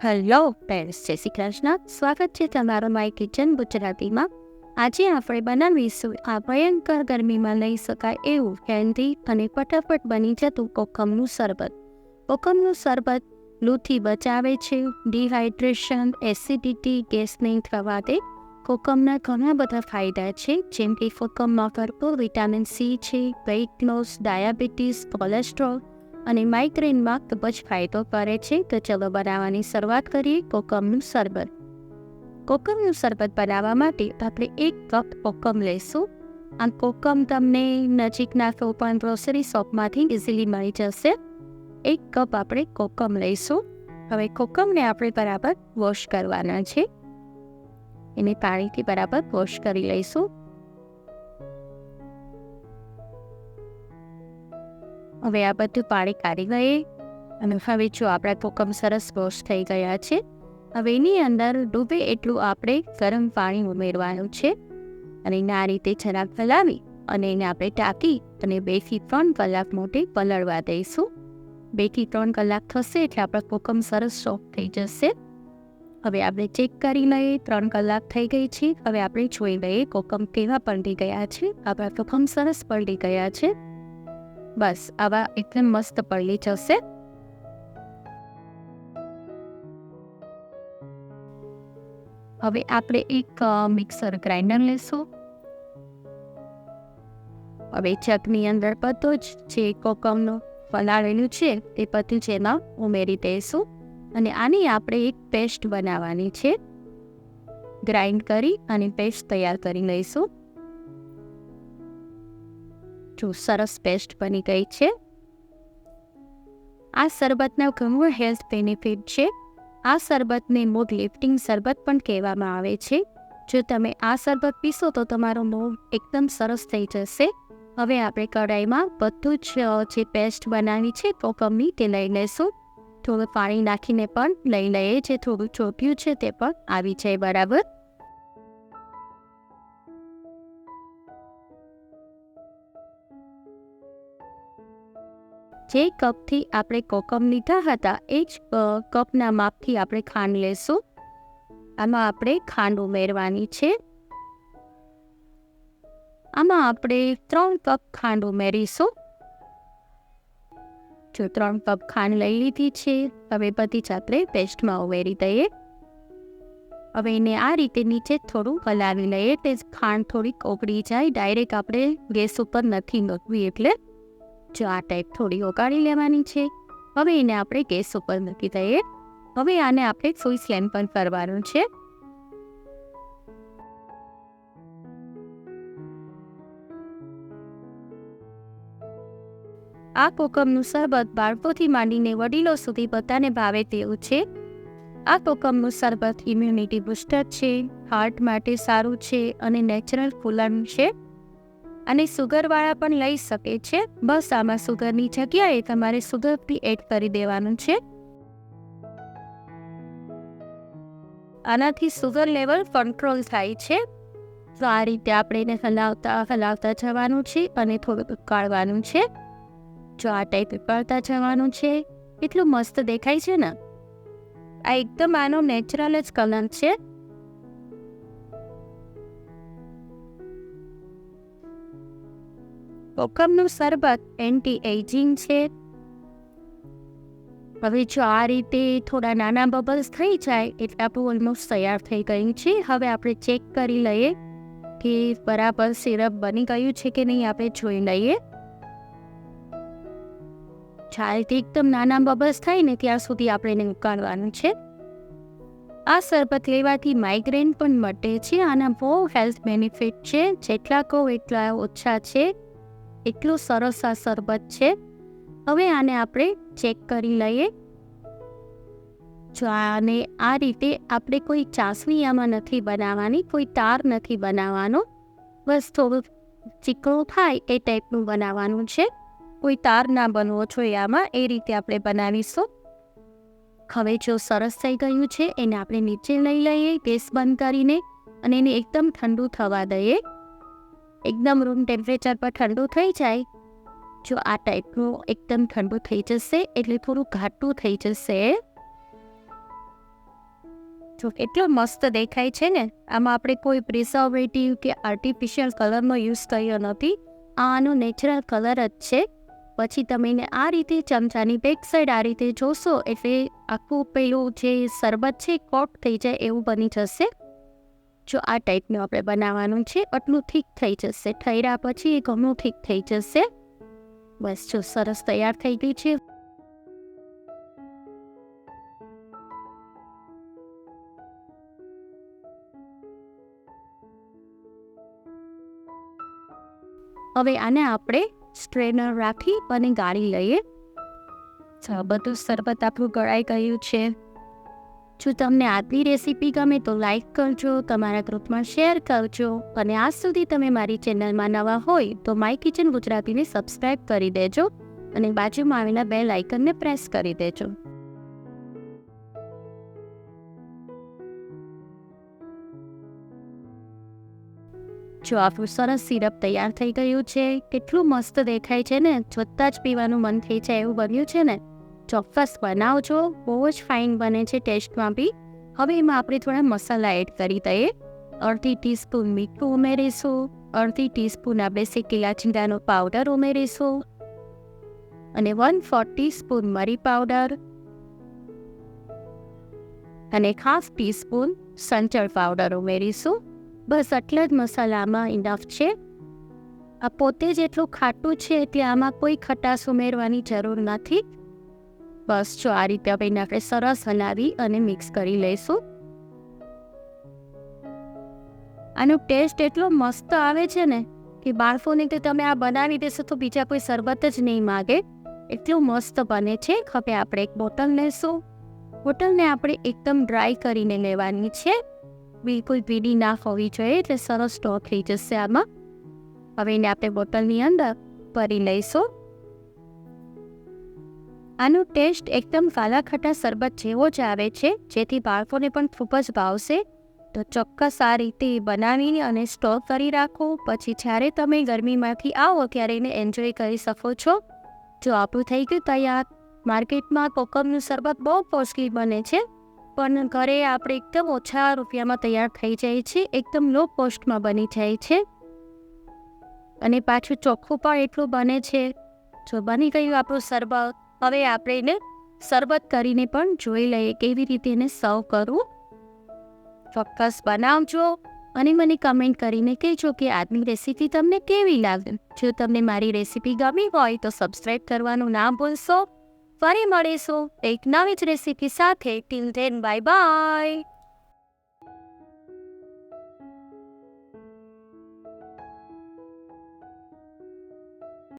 Hello friends, જય શ્રી કૃષ્ણ. સ્વાગત છે તમારું માય કિચન ગુજરાતીમાં. આજે આપણે બનાવીશું આ ભયંકર ગરમીમાં લઈ શકાય એવું હેલ્ધી અને ફટાફટ બની જતું કોકમનું શરબત. કોકમનું શરબત લૂથી બચાવે છે, ડિહાઇડ્રેશન, એસિડિટી, ગેસ નહીં થવા દે. કોકમના ઘણા બધા ફાયદા છે, જેમ કે કોકમમાં ભરપૂર વિટામિન સી છે, વેઇટ લોસ, ડાયાબિટીસ, કોલેસ્ટ્રોલ અને માઇગ્રેનમાં ખૂબ જ ફાયદો કરે છે. તો ચલો બનાવવાની શરૂઆત કરીએ કોકમનું શરબત. કોકમનું શરબત બનાવવા માટે આપણે 1 કપ કોકમ લઈશું. આ કોકમ તમને નજીકના કોઈપણ ગ્રોસરી શોપમાંથી ઇઝીલી મળી જશે. 1 કપ આપણે કોકમ લઈશું. હવે કોકમને આપણે બરાબર વોશ કરવાના છે. એને પાણીથી બરાબર વોશ કરી લઈશું. હવે આ બધું પાણી કાઢી લઈએ અને હવે જો આપણા કોકમ સરસ વોશ થઈ ગયા છે. હવે એની અંદર ડૂબે એટલું આપણે ગરમ પાણી ઉમેરવાનું છે અને એને આ રીતે જરાક હલાવી અને એને આપણે ટાંકી અને 2 થી 3 કલાક માટે પલળવા દઈશું. 2 થી 3 કલાક થશે એટલે આપણા કોકમ સરસ સોફ્ટ થઈ જશે. હવે આપણે ચેક કરી લઈએ, 3 કલાક થઈ ગઈ છે. હવે આપણે જોઈ લઈએ કોકમ કેવા પલળી ગયા છે. આપણા કોકમ સરસ પલળી ગયા છે. બસ આવા એકદમ મસ્ત પલળી જશે. હવે આપણે એક મિક્સર ગ્રાઇન્ડર લેશું. હવે ચકની અંદર બધું જ જે કોકમનું પલાળેલું છે એ બધું જ એમાં ઉમેરી દઈશું અને આની આપણે એક પેસ્ટ બનાવવાની છે. ગ્રાઇન્ડ કરી અને પેસ્ટ તૈયાર કરી લઈશું. જો સરસ પેસ્ટ બની ગઈ છે. આ શરબતના ઘણું હેલ્થ બેનિફિટ છે. આ શરબતને મૂડ લિફ્ટિંગ શરબત પણ કહેવામાં આવે છે. જો તમે આ શરબત પીશો તો તમારો મૂડ એકદમ સરસ થઈ જશે. હવે આપણે કઢાઈમાં બધું જ જે પેસ્ટ બનાવી છે કોકમની તે લઈ લઈશું. થોડું પાણી નાખીને પણ લઈ લઈએ, જે થોડું ચોટ્યું છે તે પણ આવી જાય બરાબર. જે કપથી આપણે કોકમ લીધા હતા એ જ કપના માપથી આપણે ખાંડ લેશું. આમાં આપણે ખાંડ ઉમેરવાની છે. આમાં આપણે 3 કપ ખાંડ ઉમેરીશું. જો 3 કપ ખાંડ લઈ લીધી છે. હવે બધી જ આપણે પેસ્ટમાં ઉમેરી દઈએ. હવે એને આ રીતે નીચે થોડું હલાવી લઈએ, તે ખાંડ થોડીક ઓગળી જાય. ડાયરેક્ટ આપણે ગેસ ઉપર નથી મૂકવી, એટલે જો આ ટાઈપ થોડી ઓગાળી લેવાની છે. હવે એને આપણે ગેસ ઉપર મૂકી દઈએ. હવે આને આપણે ફૂલ ફ્લેમ પર કરવાનું છે. આ કોકમનું શરબત બાળકોથી માંડીને વડીલો સુધી બધાને ભાવે તેવું છે. આ કોકમનું શરબત ઇમ્યુનિટી બૂસ્ટર છે, હાર્ટ માટે સારું છે અને નેચરલ કુલર છે. અને સુગરવાળા પણ લઈ શકે છે. બસ આમાં સુગરની જગ્યાએ તમારે સુગર ફ્રી એડ કરી દેવાનું છે. આનાથી સુગર લેવલ કંટ્રોલ થાય છે. તો આ રીતે આપણે એને હલાવતા જવાનું છે અને થોડુંક ઉકાળવાનું છે. જો આ ટાઈપ ઉકાળતા જવાનું છે. એટલું મસ્ત દેખાય છે ને. આ એકદમ આનો નેચરલ જ કલર છે. કોકમનું શરબત એન્ટી એજિંગ છે. હવે જો આ રીતે થોડા નાના બબલ્સ થઈ જાય એટલે આપણું ઓલમોસ્ટ તૈયાર થઈ ગયું છે. હવે આપણે ચેક કરી લઈએ કે બરાબર સિરપ બની ગયું છે કે નહીં. આપણે જોઈ લઈએ. ચાલથી એકદમ નાના બબલ્સ થાય ને ત્યાં સુધી આપણે એને ઉકાળવાનું છે. આ શરબત લેવાથી માઇગ્રેન પણ મટે છે. આના બહુ હેલ્થ બેનિફિટ છે. જેટલા કહો એટલા ઓછા છે. એટલું સરસ આ શરબત છે. હવે આને આપણે ચેક કરી લઈએ. જો આને આ રીતે આપણે કોઈ ચાસણી આમાં નથી બનાવવાની, કોઈ તાર નથી બનાવવાનો. બસ થોડું ચીકણું થાય એ ટાઈપનું બનાવવાનું છે. કોઈ તાર ના બનવો જોઈએ આમાં, એ રીતે આપણે બનાવીશું. હવે જો સરસ થઈ ગયું છે એને આપણે નીચે લઈ લઈએ ગેસ બંધ કરીને અને એને એકદમ ઠંડુ થવા દઈએ. એકદમ રૂમ ટેમ્પરેચર પર ઠંડુ થઈ જાય. જો આ ટાઈપનું એકદમ ઠંડુ થઈ જશે એટલે થોડું ઘાટું થઈ જશે. જો એટલો મસ્ત દેખાય છે ને. આમાં આપણે કોઈ પ્રિઝર્વેટિવ કે આર્ટિફિશિયલ કલરનો યુઝ કર્યો નથી. આનો નેચરલ કલર જ છે. પછી તમે એને આ રીતે ચમચાની બેક સાઈડ આ રીતે જોશો એટલે આખું પેલું જે શરબત છે કોટ થઈ જાય એવું બની જશે. જો આ ટાઈપનું આપણે બનાવવાનું છે. આટલું ઠીક થઈ જશે. ઠર્યા પછી એ ઘણું ઠીક થઈ જશે. બસ જો સરસ તૈયાર થઈ ગઈ છે. હવે આને આપણે સ્ટ્રેનર રાખી અને ગાળી લઈએ. બધું શરબત આપણું ગળાઈ ગયું છે. જો તમને આજની રેસીપી ગમે તો લાઈક કરજો, તમારા ગ્રુપમાં શેર કરજો અને આજ સુધી તમે મારી ચેનલમાં નવા હોય તો માય કિચન ગુજરાતીને સબસ્ક્રાઈબ કરી દેજો અને બાજુમાં આવેલા બેલ આઇકનને પ્રેસ કરી દેજો. જો આપણું સરસ સિરપ તૈયાર થઈ ગયું છે. કેટલું મસ્ત દેખાય છે ને. જોતાં જ પીવાનું મન થઈ જાય એવું બન્યું છે ને. ચોક્કસ બનાવજો. બહુ જ ફાઇન બને છે ટેસ્ટમાં બી. હવે એમાં આપણે થોડા મસાલા એડ કરી દઈએ. અડધી ટીસ્પૂન મીઠું ઉમેરીશું. અડધી ટીસ્પૂન આપણે શેકેલા જીરાનો પાવડર ઉમેરીશું અને 1/4 ટીસ્પૂન મરી પાવડર અને 1/2 ટીસ્પૂન સંચળ પાવડર ઉમેરીશું. બસ આટલા જ મસાલામાં ઇનફ છે. આ પોતે જ એટલું ખાટું છે એટલે આમાં કોઈ ખટાશ ઉમેરવાની જરૂર નથી. બસ જો આ રીતે આપણે સરસ હલાવી અને મિક્સ કરી લઈશું. આનો ટેસ્ટ એટલો મસ્ત આવે છે ને કે બાળકોને તો તમે આ બનાવી દેશો તો બીજા કોઈ શરબત જ નહીં માગે. એટલું મસ્ત બને છે. હવે આપણે એક બોટલ લઈશું. બોટલને આપણે એકદમ ડ્રાય કરીને લેવાની છે. બિલકુલ ભીડી ના હોવી જોઈએ એટલે સરસ સ્ટોર થઈ જશે આમાં. હવે એને આપણે બોટલની અંદર ભરી લઈશું. આનો ટેસ્ટ એકદમ કાલા ખટા શરબત જેવો જ આવે છે જેથી બાળકોને પણ ખૂબ જ ભાવશે. તો ચોક્કસ આ રીતે બનાવીને અને સ્ટોર કરી રાખો. પછી જ્યારે તમે ગરમીમાંથી આવો ત્યારે એને એન્જોય કરી શકો છો. જો આપણું થઈ ગયું તૈયાર. માર્કેટમાં કોકમનું શરબત બહુ કોસ્ટલી બને છે પણ ઘરે આપણે એકદમ ઓછા રૂપિયામાં તૈયાર થઈ જાય છે. એકદમ લો કોસ્ટમાં બની જાય છે અને પાછું ચોખ્ખું પણ એટલું બને છે. જો બની ગયું આપણું શરબત. હવે આપણે એને શરબત કરીને પણ જોઈ લઈએ કેવી રીતે એને સર્વ કરવું. ચોક્કસ બનાવજો અને મને કમેન્ટ કરીને કહેજો કે આજની રેસીપી તમને કેવી લાગી. જો તમને મારી રેસીપી ગમી હોય તો સબસ્ક્રાઈબ કરવાનું ના ભૂલશો. ફરી મળીશું એક નવી જ રેસીપી સાથે. Till then bye bye.